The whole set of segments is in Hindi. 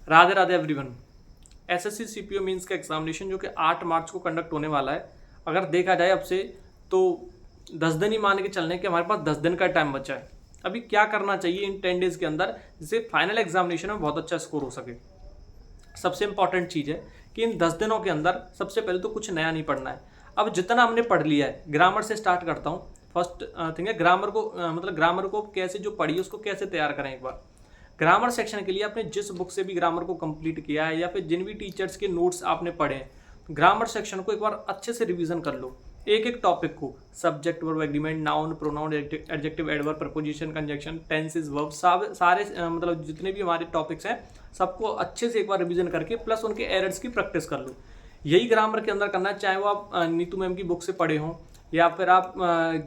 Radhe Radhe everyone. SSC CPO means का एग्जामिनेशन जो कि 8 मार्च को कंडक्ट होने वाला है, अगर देखा जाए अब से तो 10 दिन ही मान के चलने के हमारे पास 10 दिन का टाइम बचा है। अभी क्या करना चाहिए इन 10 डेज के अंदर जिससे फाइनल एग्जामिनेशन में बहुत अच्छा स्कोर हो सके। सबसे इंपॉर्टेंट चीज़ है कि इन 10 दिनों के अंदर सबसे पहले तो कुछ नया नहीं पढ़ना है। अब जितना हमने पढ़ लिया है, ग्रामर से स्टार्ट करता हूँ। फर्स्ट थिंग है ग्रामर को ग्रामर को कैसे जो पढ़ी उसको कैसे तैयार करें। एक बार ग्रामर सेक्शन के लिए आपने जिस बुक से भी ग्रामर को कंप्लीट किया है या फिर जिन भी टीचर्स के नोट्स आपने पढ़े हैं, ग्रामर सेक्शन को एक बार अच्छे से रिवीजन कर लो। एक एक टॉपिक को, subject, verb, agreement, noun, pronoun, adjective, adverb, preposition, conjunction, tenses, verb, सारे जितने भी हमारे टॉपिक्स हैं सबको अच्छे से एक बार रिवीजन करके प्लस उनके एरर्स की प्रैक्टिस कर लो। यही ग्रामर के अंदर करना है, चाहे वो आप नीतू मैम की बुक से पढ़े हों या फिर आप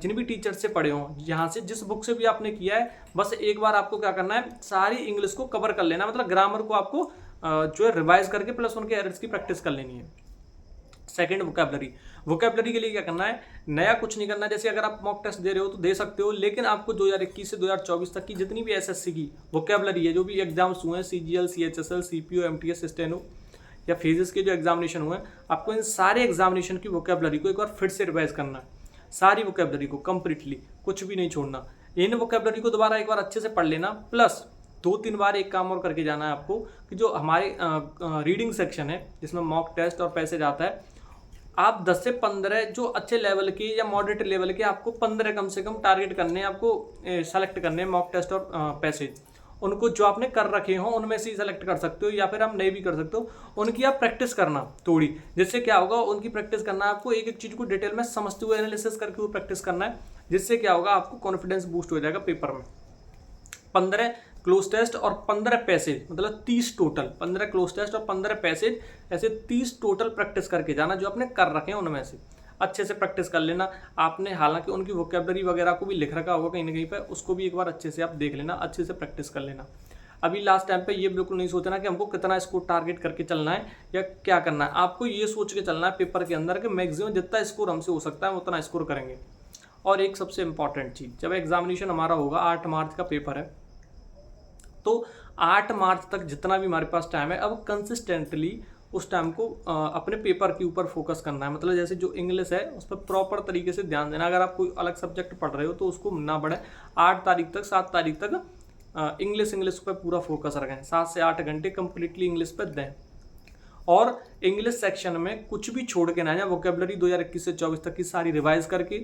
जिन भी टीचर से पढ़े हों, यहाँ से जिस बुक से भी आपने किया है, बस एक बार आपको क्या करना है, सारी इंग्लिश को कवर कर लेना। मतलब ग्रामर को आपको जो है रिवाइज करके प्लस उनके एरर्स की प्रैक्टिस कर लेनी है। सेकंड, वोकैबुलरी के लिए क्या करना है, नया कुछ नहीं करना है। जैसे अगर आप मॉक टेस्ट दे रहे हो तो दे सकते हो, लेकिन आपको 2021 से 2024 तक की जितनी भी एसएससी की वोकैबुलरी है, जो भी एग्जाम्स हुए हैं, CGL, CHSL, CPO, MTS, steno या फेजेस के जो एग्जामिनेशन हुए हैं, आपको इन सारे एग्जामिनेशन की वोकैबुलरी को एक बार फिर से रिवाइज करना है। सारी वोकैबुलरी को कंप्लीटली, कुछ भी नहीं छोड़ना। इन वोकैबुलरी को दोबारा एक बार अच्छे से पढ़ लेना, प्लस 2-3 बार एक काम और करके जाना है आपको कि जो हमारे रीडिंग सेक्शन है जिसमें मॉक टेस्ट और पैसेज आता है, आप 10 से 15 जो अच्छे लेवल के या मॉडरेट लेवल के आपको 15 कम से कम टारगेट करने हैं, आपको सेलेक्ट करने हैं मॉक टेस्ट और पैसेज। उनको जो आपने कर रखे हो उनमें से ही सेलेक्ट कर सकते हो या फिर आप नए भी कर सकते हो। उनकी आप प्रैक्टिस करना थोड़ी, जिससे क्या होगा, उनकी प्रैक्टिस करना है आपको, एक एक चीज़ को डिटेल में समझते हुए एनालिसिस करके वो प्रैक्टिस करना है, जिससे क्या होगा, आपको कॉन्फिडेंस बूस्ट हो जाएगा पेपर में। 15 क्लोज टेस्ट और 15 पैसेज, मतलब 30 टोटल, 15 क्लोज टेस्ट और 15 पैसेज, ऐसे 30 टोटल प्रैक्टिस करके जाना जो आपने कर रखे हैं उनमें से अच्छे से प्रैक्टिस कर लेना। आपने हालांकि उनकी वोकैबुलरी वगैरह को भी लिख रखा होगा कहीं ना कहीं पे, उसको भी एक बार अच्छे से आप देख लेना, अच्छे से प्रैक्टिस कर लेना। अभी लास्ट टाइम पे ये बिल्कुल नहीं सोचना कि हमको कितना स्कोर टारगेट करके चलना है या क्या करना है। आपको ये सोच के चलना है पेपर के अंदर कि मैक्सिमम जितना स्कोर हमसे हो सकता है उतना स्कोर करेंगे। और एक सबसे इंपॉर्टेंट चीज़, जब एग्जामिनेशन हमारा होगा, 8 मार्च का पेपर है, तो 8 मार्च तक जितना भी हमारे पास टाइम है, अब कंसिस्टेंटली उस टाइम को अपने पेपर के ऊपर फोकस करना है। मतलब जैसे जो इंग्लिश है उस पर प्रॉपर तरीके से ध्यान देना। अगर आप कोई अलग सब्जेक्ट पढ़ रहे हो तो उसको ना बढ़े, 8 तारीख तक, 7 तारीख तक इंग्लिश पर पूरा फोकस रखें। 7 से 8 घंटे कंप्लीटली इंग्लिश पर दें। और इंग्लिश सेक्शन में कुछ भी छोड़ के ना जाए। वोकैबुलरी 2021 से 24 तक की सारी रिवाइज करके,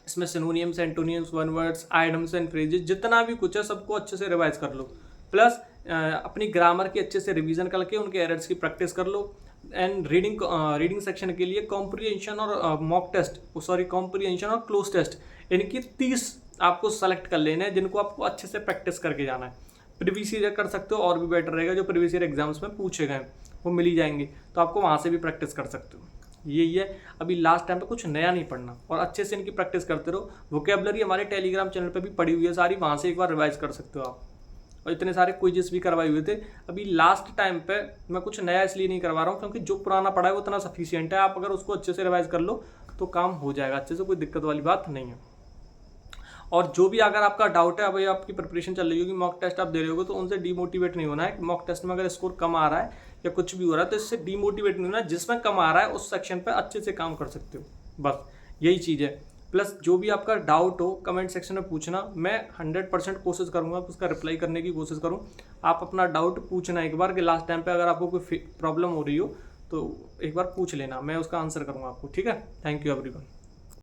इसमें synonyms, एंटोनियम्स, one words, idioms and phrases, जितना भी कुछ है सबको अच्छे से रिवाइज कर लो। प्लस अपनी ग्रामर की अच्छे से रिवीजन करके उनके एरर्स की प्रैक्टिस कर लो। एंड रीडिंग सेक्शन के लिए कॉम्प्रिहेंशन और कॉम्प्रिहेंशन और क्लोज टेस्ट, इनकी 30 आपको सेलेक्ट कर लेने हैं, जिनको आपको अच्छे से प्रैक्टिस करके जाना है। प्रीवियस ईयर कर सकते हो और भी बेटर रहेगा, जो प्रीवियस ईयर एग्जाम्स में पूछे गए वो मिल ही जाएंगे, तो आपको वहाँ से भी प्रैक्टिस कर सकते हो। यही है, अभी लास्ट टाइम पे कुछ नया नहीं पढ़ना और अच्छे से इनकी प्रैक्टिस करते रहो। वोकैबुलरी हमारे टेलीग्राम चैनल पे भी पड़ी हुई है सारी, वहाँ से एक बार रिवाइज कर सकते हो आप। और इतने सारे क्विजेस भी करवाए हुए थे। अभी लास्ट टाइम पे मैं कुछ नया इसलिए नहीं करवा रहा हूँ क्योंकि जो पुराना पढ़ा है वो उतना सफिशियंट है। आप अगर उसको अच्छे से रिवाइज कर लो तो काम हो जाएगा अच्छे से, कोई दिक्कत वाली बात नहीं है। और जो भी अगर आपका डाउट है, अभी आपकी प्रिपरेशन चल रही होगी, मॉक टेस्ट आप दे रहे होगे, तो उनसे डीमोटिवेट नहीं होना है। मॉक टेस्ट में अगर स्कोर कम आ रहा है या कुछ भी हो रहा है तो इससे डीमोटिवेट नहीं होना है। जिसमें कम आ रहा है उस सेक्शन पे अच्छे से काम कर सकते हो, बस यही चीज़ है। प्लस जो भी आपका डाउट हो कमेंट सेक्शन में पूछना, मैं 100% कोशिश करूँगा उसका रिप्लाई करने की कोशिश करूँ। आप अपना डाउट पूछना एक बार कि लास्ट टाइम पे अगर आपको कोई प्रॉब्लम हो रही हो तो एक बार पूछ लेना, मैं उसका आंसर करूँगा आपको। ठीक है, थैंक यू एवरीवन।